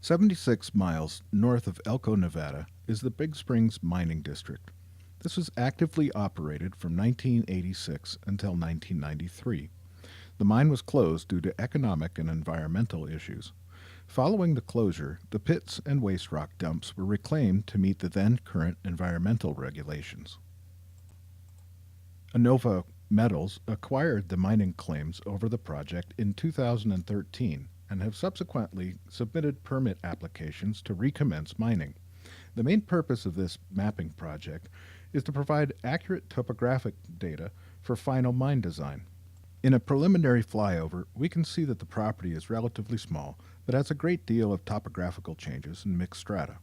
76 miles north of Elko, Nevada, is the Big Springs Mining District. This was actively operated from 1986 until 1993. The mine was closed due to economic and environmental issues. Following the closure, the pits and waste rock dumps were reclaimed to meet the then current environmental regulations. Anova Metals acquired the mining claims over the project in 2013 and have subsequently submitted permit applications to recommence mining. The main purpose of this mapping project is to provide accurate topographic data for final mine design. In a preliminary flyover, we can see that the property is relatively small, but has a great deal of topographical changes and mixed strata.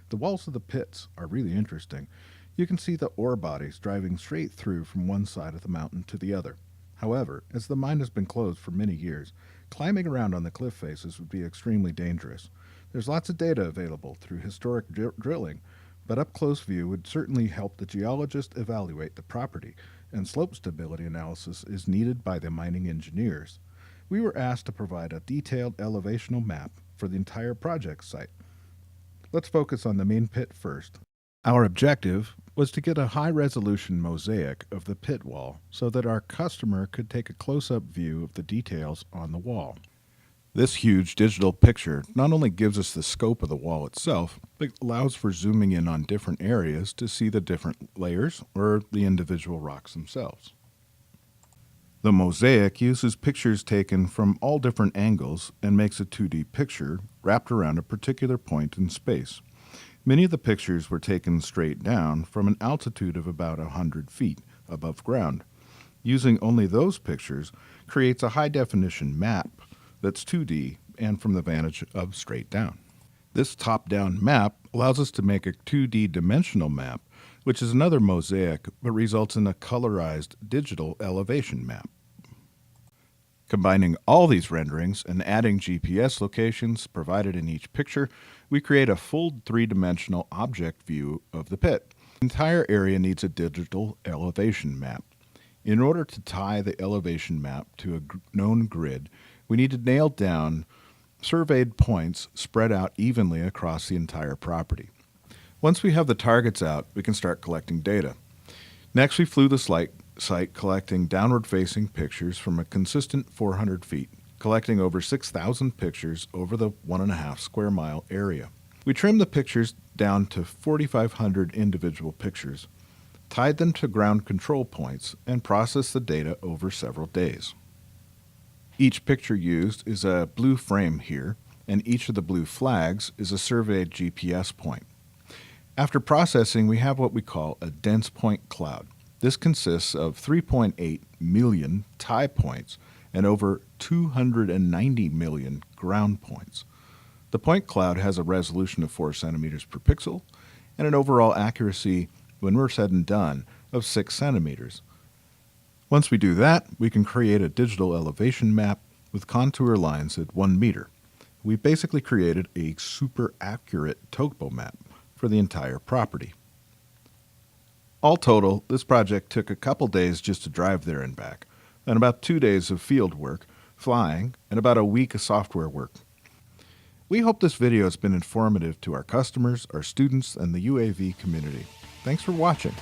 The walls of the pits are really interesting. You can see the ore bodies driving straight through from one side of the mountain to the other. However, as the mine has been closed for many years, climbing around on the cliff faces would be extremely dangerous. There's lots of data available through historic drilling, but up-close view would certainly help the geologist evaluate the property, and slope stability analysis is needed by the mining engineers. We were asked to provide a detailed elevational map for the entire project site. Let's focus on the main pit first. Our objective was to get a high-resolution mosaic of the pit wall so that our customer could take a close-up view of the details on the wall. This huge digital picture not only gives us the scope of the wall itself, but allows for zooming in on different areas to see the different layers or the individual rocks themselves. The mosaic uses pictures taken from all different angles and makes a 2D picture wrapped around a particular point in space. Many of the pictures were taken straight down from an altitude of about 100 feet above ground. Using only those pictures creates a high-definition map that's 2D and from the vantage of straight down. This top-down map allows us to make a 2D dimensional map, which is another mosaic but results in a colorized digital elevation map. Combining all these renderings and adding GPS locations provided in each picture, we create a full three-dimensional object view of the pit. The entire area needs a digital elevation map. In order to tie the elevation map to a known grid, we need to nail down surveyed points spread out evenly across the entire property. Once we have the targets out, we can start collecting data. Next, we flew the site collecting downward-facing pictures from a consistent 400 feet, collecting over 6,000 pictures over the 1.5 square mile area. We trimmed the pictures down to 4,500 individual pictures, tied them to ground control points, and processed the data over several days. Each picture used is a blue frame here, and each of the blue flags is a surveyed GPS point. After processing, we have what we call a dense point cloud. This consists of 3.8 million tie points and over 290 million ground points. The point cloud has a resolution of 4 centimeters per pixel and an overall accuracy, when we're said and done, of 6 centimeters. Once we do that, we can create a digital elevation map with contour lines at 1 meter. We basically created a super accurate topo map for the entire property. All total, this project took a couple days just to drive there and back, and about 2 days of field work, flying, and about a week of software work. We hope this video has been informative to our customers, our students, and the UAV community. Thanks for watching.